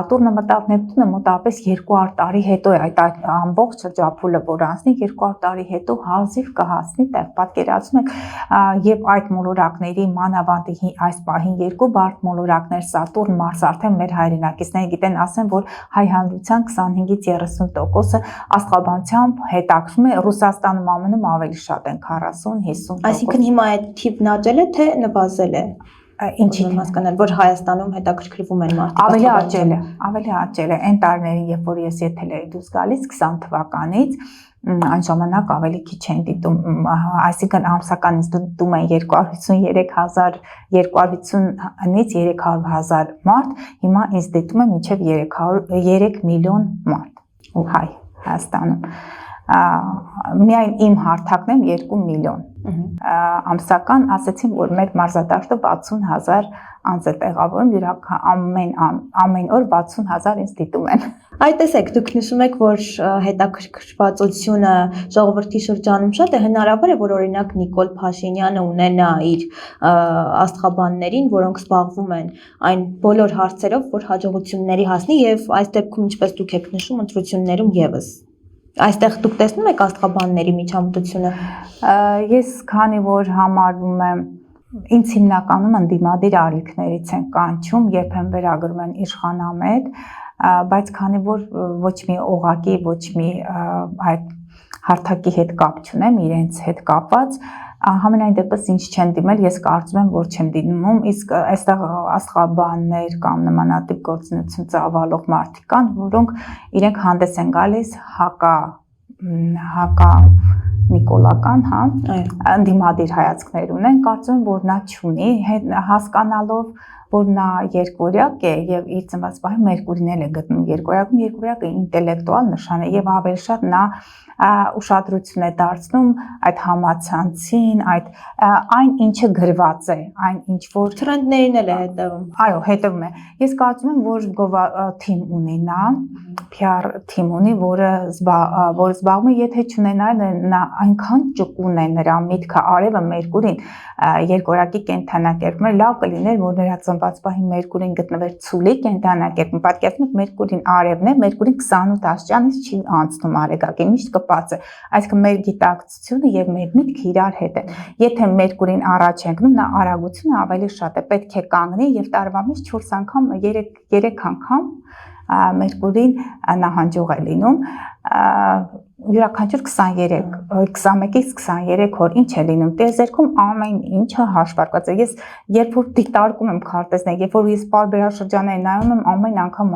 Սատուրնը մտավ Նեպտունը մոտավորապես 200 տարի հետո է այդ ամբողջ շրջափուլը որ անցնի 200 տարի հետո հազիվ կհասնի տեղ պատկերացնում եք եւ այդ մոլորակների մանավանդ այս պահին երկու բարդ մոլորակներ Սատուրն Մարս արդեն մեր հայրենակիցները գիտեն ասեն որ հայ հանրության 25-ից 30%-ը աստղաբանությամբ հետաքրում է Ռուսաստանում ԱՄՆ-ում ավելի շատ են 40-50%։ Այսինքն հիմա այդ թիպն աճել է թե նվազել է։ Ինչի հասկանալ որ Հայաստանում հետաքրքրվում են մարդիկ ավելի աճել է այն տարիներին երբ որ ես եթել էի դուրս գալիս 20 թվականից այն ժամանակ ավելի քիչ են դիտում այսինքն ամսական ինձ դիտում են 253,000 250-ից 300,000 մարդ հիմա ինձ դիտում է մինչև 3 միլիոն մարդ ու հայ Հայաստանում միայն իմ հարթակն եմ 2 միլիոն ամսական ասացին որ մեր մարզադաշտը 60,000 անձ է տեղավորում դրանք ամեն օր 60,000 ինձ դիտում են Այ տեսեք դուք նշում եք որ հետաքրքրվածությունը ժողովրդի շրջանում շատ է հնարավոր է որ օրինակ Նիկոլ Փաշինյանը ունենա իր աստղաբաններին որոնք զբաղվում են այն բոլոր հարցերով որ հաջողությունների հասնի եւ այս դեպքում ինչպես դուք եք նշում ընտրություններում եւս Այստեղ դուք տեսնում եք աստղաբանների միջամտությունը Ես քանի որ համարվում եմ ինձ հիմնականում ընդդիմադիր ալիքներից են կանչում երբեմն վերագրում են իշխանամետ բայց քանի որ ոչ մի օղակի ոչ մի այդ հարթակի հետ կապ չունեմ իրենց հետ կապված համենայն դեպս ինչ չեն դիմել ես կարծում եմ որ չեմ դիմում իսկ այստեղ աստղաբաններ կամ նմանատիպ գործունեություն ծավալող մարդիկ կան որոնք իրենք հանդես են գալիս հակա նիկոլական ընդդիմադիր հայացքներ ունեն կարծում եմ որ նա չունի հասկանալով որ նա երկվորյակ է եւ իր ծնված պահին Մերկուրին էլ է գտնում երկվորյակը ինտելեկտուալ նշան է եւ ավելի շատ նա ուշադրություն է դարձնում այդ համացանցին այդ այն ինչը գրված է այն ինչ որ տրենդներին էլ է հետևում այո հետևում է ես կարծում եմ որ թիմ ունի նա PR թիմ ունի որը զբաղվում է եթե չունենար նա այնքան ճկուն է նրա միտքը արևը Մերկուրին երկորակի կենթանակերպում լավ կլիներ որ նրա ծնված պահին Մերկուրին գտնվեր ցուլի կենթանակերպում պատկերացնում եք Մերկուրին արևն է Մերկուրին 28 աստիճանից չի անցնում արեգակի միշտ կպած է այսինքն մեր գիտակցությունը եւ մեր միտքը իրար հետ է եթե Մերկուրին առաջ է ընկնում նա արագությունը ավելի շատ է պետք է կանգնի եւ տարվա մեջ 4 անգամ 3 անգամ Մերկուրին նահանջող է լինում յուրաքանչյուր 21-ից 23 օր ինչ է լինում տիեզերքում ամեն ինչը հաշվարկված է ես երբ որ դիտարկում եմ քարտեզները երբ որ ես պարբերաշրջաններ նայում եմ ամեն անգամ